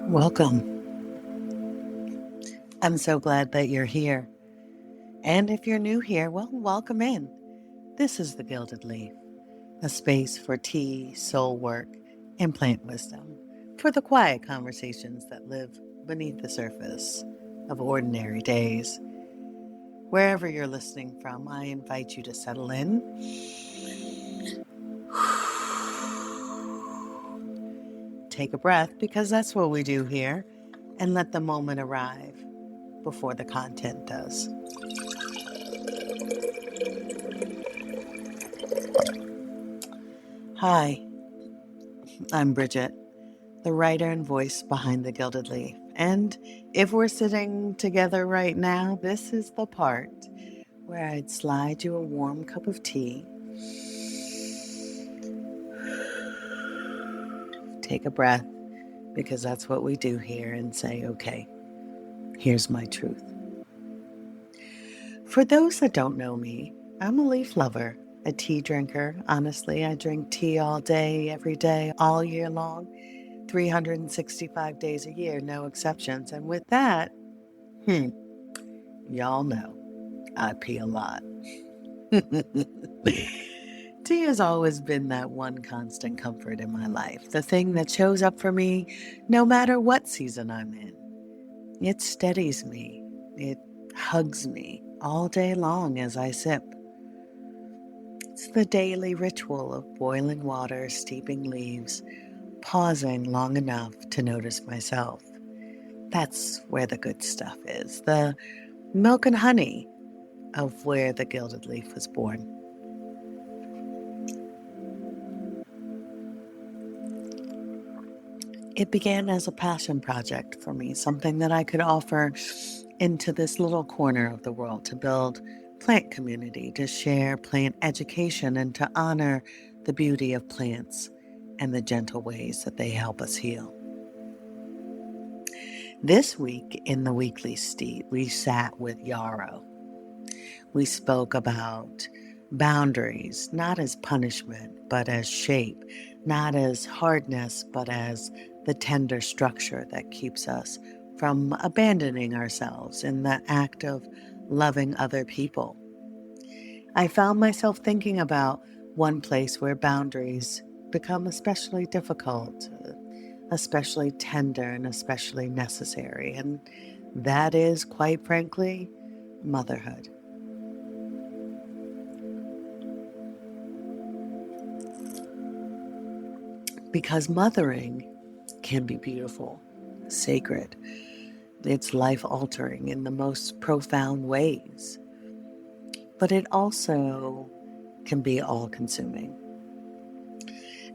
Welcome. I'm so glad that you're here. And if you're new here, well, welcome in. This is the Gilded Leaf, a space for tea, soul work, and plant wisdom, for the quiet conversations that live beneath the surface of ordinary days. Wherever you're listening from, I invite you to settle in. Take a breath, because that's what we do here, and let the moment arrive before the content does. Hi, I'm Bridget, the writer and voice behind the Gilded Leaf. And if we're sitting together right now, this is the part where I'd slide you a warm cup of tea. Take a breath, because that's what we do here, and say, okay, here's my truth. For those that don't know me, I'm a leaf lover, a tea drinker. Honestly, I drink tea all day, every day, all year long, 365 days a year, no exceptions. And with that, y'all know I pee a lot. Tea has always been that one constant comfort in my life, the thing that shows up for me no matter what season I'm in. It steadies me, it hugs me all day long as I sip. It's the daily ritual of boiling water, steeping leaves, pausing long enough to notice myself. That's where the good stuff is, the milk and honey of where the Gilded Leaf was born. It began as a passion project for me, something that I could offer into this little corner of the world to build plant community, to share plant education, and to honor the beauty of plants and the gentle ways that they help us heal. This week in the Weekly Steed, we sat with Yarrow. We spoke about boundaries, not as punishment, but as shape, not as hardness, but as the tender structure that keeps us from abandoning ourselves in the act of loving other people. I found myself thinking about one place where boundaries become especially difficult, especially tender, and especially necessary, and that is, quite frankly, motherhood. Because mothering can be beautiful, sacred. It's life-altering in the most profound ways. But it also can be all-consuming.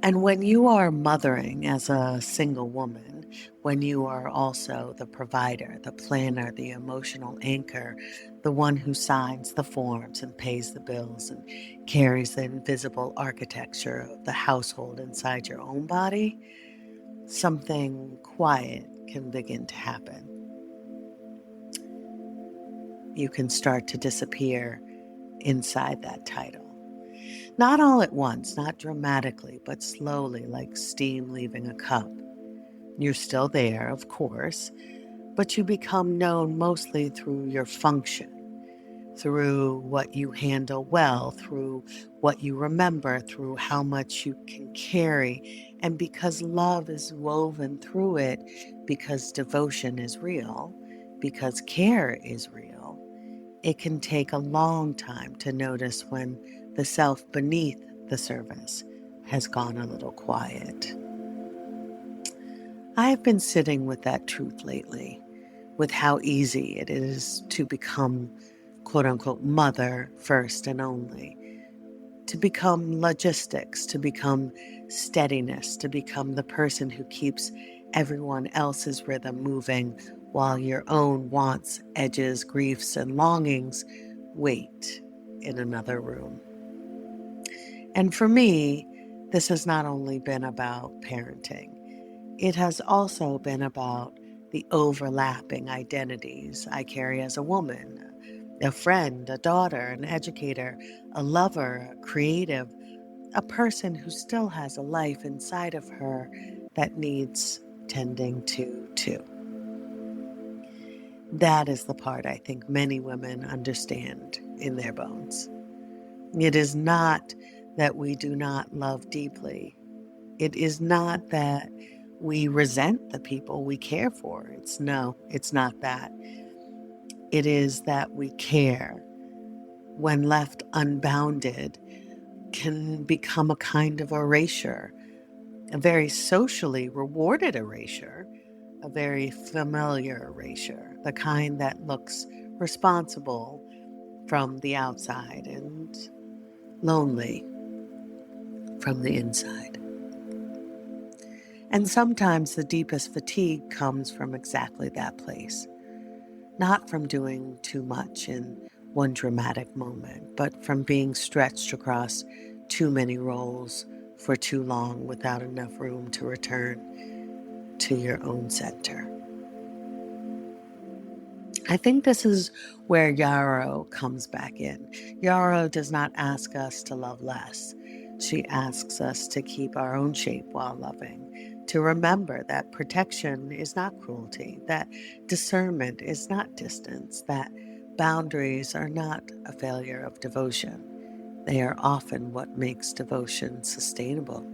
And when you are mothering as a single woman, when you are also the provider, the planner, the emotional anchor, the one who signs the forms and pays the bills and carries the invisible architecture of the household inside your own body, something quiet can begin to happen. You can start to disappear inside that title. Not all at once, not dramatically, but slowly, like steam leaving a cup. You're still there, of course, but you become known mostly through your function, through what you handle well, through what you remember, through how much you can carry. And because love is woven through it, because devotion is real, because care is real, it can take a long time to notice when the self beneath the surface has gone a little quiet. I have been sitting with that truth lately, with how easy it is to become quote-unquote mother first and only, to become logistics, to become steadiness, to become the person who keeps everyone else's rhythm moving while your own wants, edges, griefs, and longings wait in another room. And for me, this has not only been about parenting, it has also been about the overlapping identities I carry as a woman, a friend, a daughter, an educator, a lover, a creative, a person who still has a life inside of her that needs tending to too. That is the part I think many women understand in their bones. It is not that we do not love deeply. It is not that we resent the people we care for. It's not that. It is that we care, when left unbounded, can become a kind of erasure, a very socially rewarded erasure, a very familiar erasure, the kind that looks responsible from the outside and lonely from the inside. And sometimes the deepest fatigue comes from exactly that place, not from doing too much in one dramatic moment, but from being stretched across too many roles for too long without enough room to return to your own center. I think this is where Yarrow comes back in. Yarrow does not ask us to love less. She asks us to keep our own shape while loving, to remember that protection is not cruelty, that discernment is not distance, that boundaries are not a failure of devotion. They are often what makes devotion sustainable.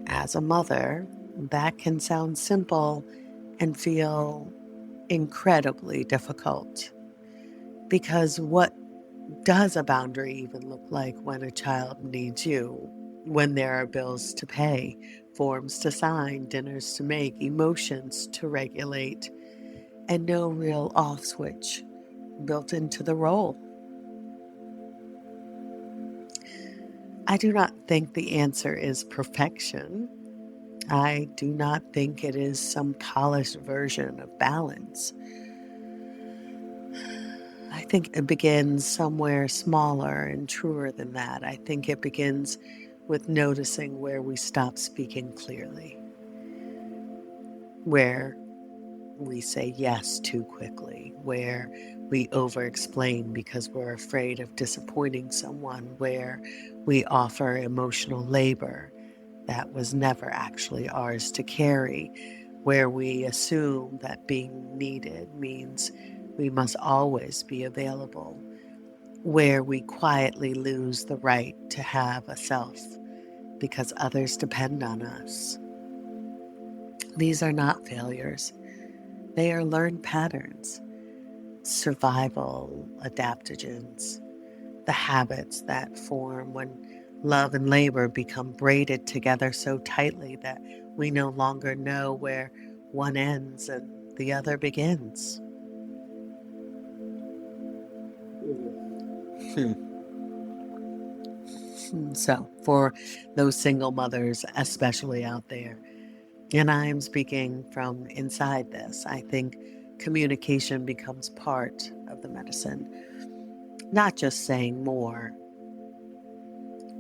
As a mother, that can sound simple and feel incredibly difficult, because what does a boundary even look like when a child needs you, when there are bills to pay, forms to sign, dinners to make, emotions to regulate, and no real off switch built into the role? I do not think the answer is perfection. I do not think it is some polished version of balance. I think it begins somewhere smaller and truer than that. I think it begins with noticing where we stop speaking clearly, where we say yes too quickly, where we over-explain because we're afraid of disappointing someone, where we offer emotional labor that was never actually ours to carry, where we assume that being needed means we must always be available, where we quietly lose the right to have a self because others depend on us. These are not failures. They are learned patterns, survival adaptogens, the habits that form when love and labor become braided together so tightly that we no longer know where one ends and the other begins. So, for those single mothers, especially out there, and I am speaking from inside this, I think communication becomes part of the medicine. Not just saying more,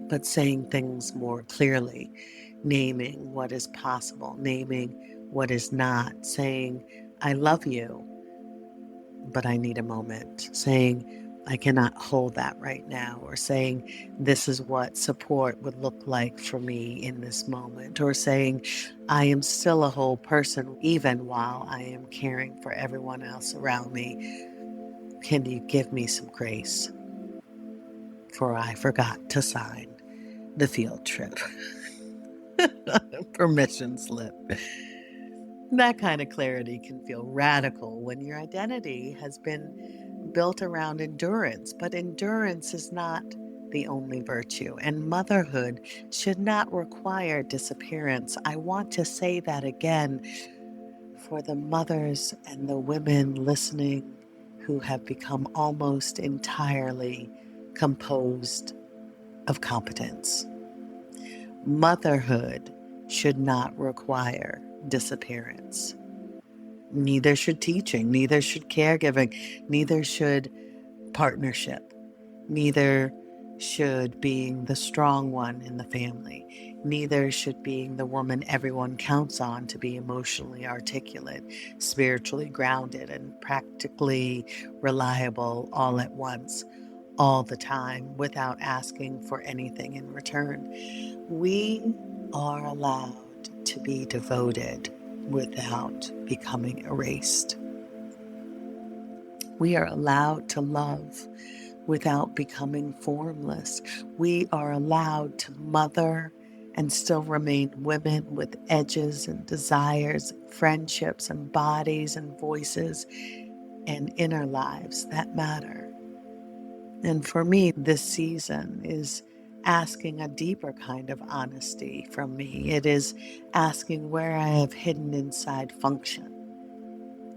but saying things more clearly, naming what is possible, naming what is not, saying, I love you, but I need a moment, saying, I cannot hold that right now, or saying, this is what support would look like for me in this moment, or saying, I am still a whole person even while I am caring for everyone else around me. Can you give me some grace? For I forgot to sign the field trip permission slip. That kind of clarity can feel radical when your identity has been built around endurance, but endurance is not the only virtue, and motherhood should not require disappearance. I want to say that again for the mothers and the women listening who have become almost entirely composed of competence. Motherhood should not require disappearance. Neither should teaching, neither should caregiving, neither should partnership, neither should being the strong one in the family, neither should being the woman everyone counts on to be emotionally articulate, spiritually grounded, and practically reliable all at once, all the time, without asking for anything in return. We are allowed to be devoted without becoming erased. We are allowed to love without becoming formless. We are allowed to mother and still remain women with edges and desires, friendships and bodies and voices and inner lives that matter. And for me, this season is asking a deeper kind of honesty from me. It is asking where I have hidden inside function,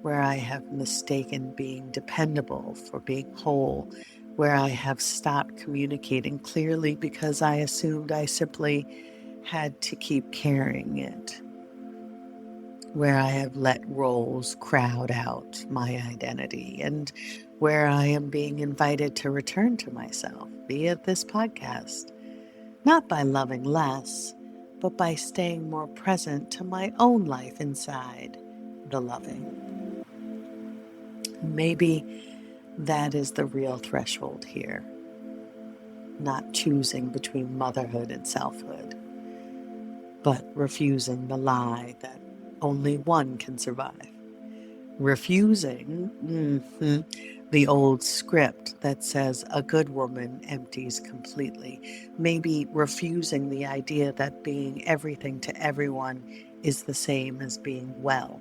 where I have mistaken being dependable for being whole, where I have stopped communicating clearly because I assumed I simply had to keep carrying it, where I have let roles crowd out my identity, and where I am being invited to return to myself via this podcast, not by loving less, but by staying more present to my own life inside the loving. Maybe that is the real threshold here, not choosing between motherhood and selfhood, but refusing the lie that only one can survive. Refusing the old script that says a good woman empties completely. Maybe refusing the idea that being everything to everyone is the same as being well.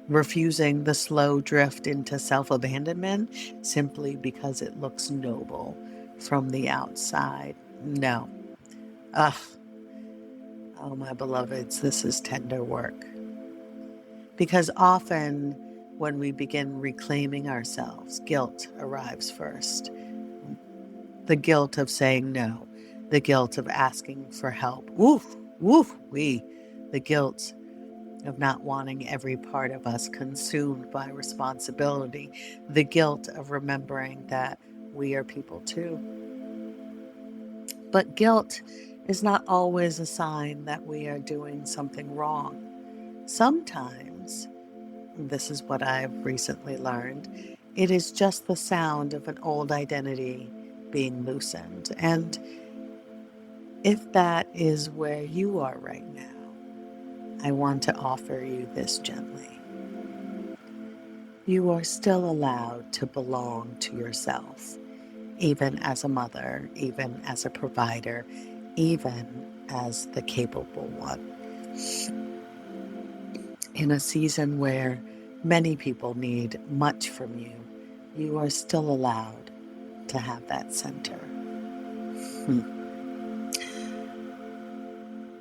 Refusing the slow drift into self-abandonment simply because it looks noble from the outside. No. Ugh. Oh, my beloveds, this is tender work. Because often when we begin reclaiming ourselves, guilt arrives first. The guilt of saying no, the guilt of asking for help. The guilt of not wanting every part of us consumed by responsibility, the guilt of remembering that we are people too. But guilt is not always a sign that we are doing something wrong. Sometimes, this is what I've recently learned, it is just the sound of an old identity being loosened. And if that is where you are right now, I want to offer you this gently. You are still allowed to belong to yourself, even as a mother, even as a provider, even as the capable one. In a season where many people need much from you, you are still allowed to have that center.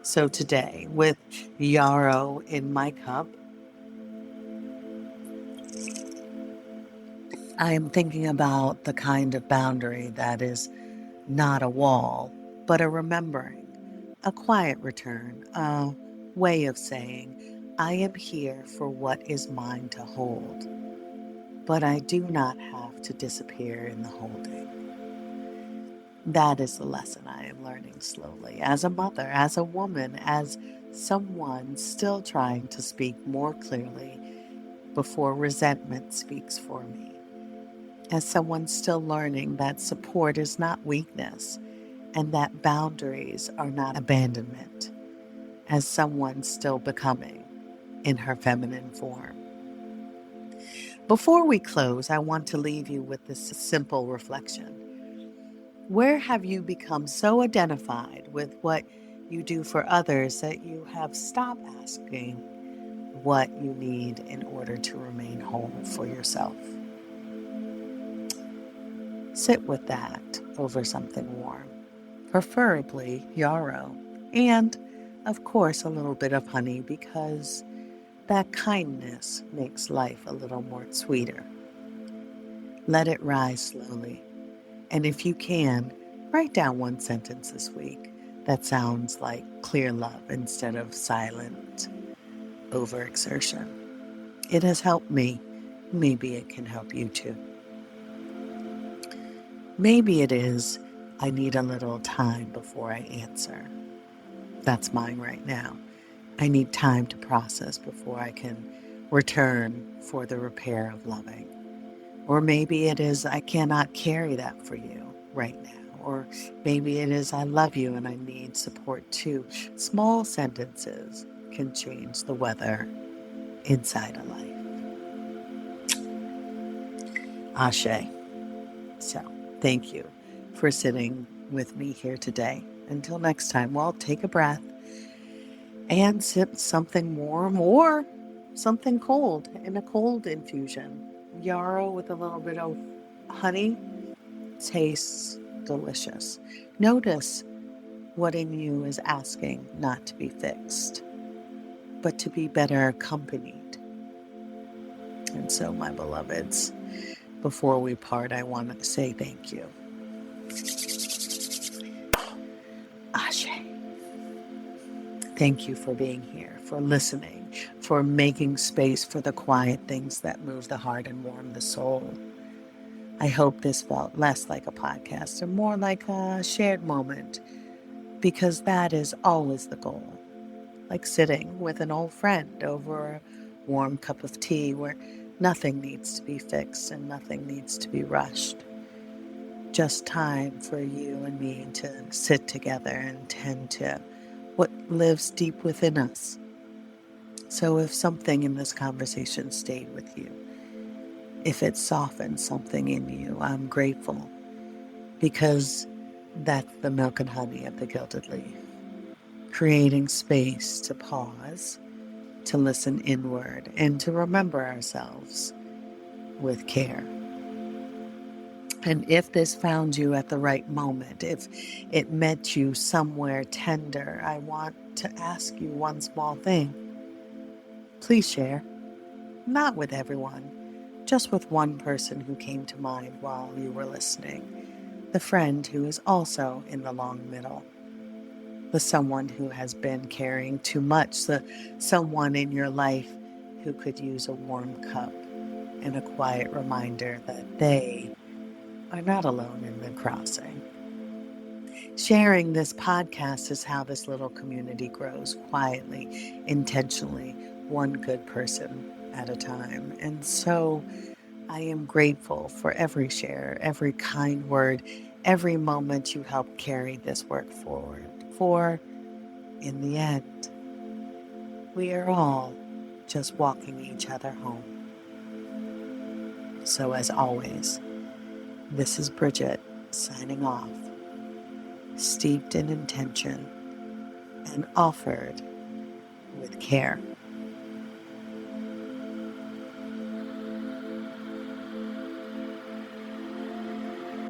So today, with Yarrow in my cup, I am thinking about the kind of boundary that is not a wall, but a remembering, a quiet return, a way of saying, I am here for what is mine to hold, but I do not have to disappear in the holding. That is the lesson I am learning slowly, as a mother, as a woman, as someone still trying to speak more clearly before resentment speaks for me, as someone still learning that support is not weakness and that boundaries are not abandonment, as someone still becoming in her feminine form. Before we close, I want to leave you with this simple reflection. Where have you become so identified with what you do for others that you have stopped asking what you need in order to remain whole for yourself? Sit with that over something warm, preferably yarrow, and of course a little bit of honey, because that kindness makes life a little more sweeter. Let it rise slowly. And if you can, write down one sentence this week that sounds like clear love instead of silent overexertion. It has helped me. Maybe it can help you too. Maybe it is, I need a little time before I answer. That's mine right now. I need time to process before I can return for the repair of loving. Or maybe it is, I cannot carry that for you right now. or maybe it is I love you and I need support too. Small sentences can change the weather inside a life. Ashe. So, thank you for sitting with me here today. Until next time, well, take a breath and sip something warm or something cold in a cold infusion. Yarrow with a little bit of honey tastes delicious. Notice what in you is asking not to be fixed, but to be better accompanied. And so, my beloveds, before we part, I want to say thank you. Ashe. Thank you for being here, for listening, for making space for the quiet things that move the heart and warm the soul. I hope this felt less like a podcast and more like a shared moment, because that is always the goal. Like sitting with an old friend over a warm cup of tea where nothing needs to be fixed and nothing needs to be rushed. Just time for you and me to sit together and tend to what lives deep within us. So if something in this conversation stayed with you, if it softened something in you, I'm grateful, because that's the milk and honey of the Gilded Leaf. Creating space to pause, to listen inward, and to remember ourselves with care. And if this found you at the right moment, if it met you somewhere tender, I want to ask you one small thing. Please share. Not with everyone, just with one person who came to mind while you were listening. The friend who is also in the long middle. The someone who has been carrying too much. The someone in your life who could use a warm cup and a quiet reminder that they are not alone in the crossing. Sharing this podcast is how this little community grows quietly, intentionally, one good person at a time. And so I am grateful for every share, every kind word, every moment you help carry this work forward. For in the end, we are all just walking each other home. So as always, this is Bridget signing off, steeped in intention and offered with care.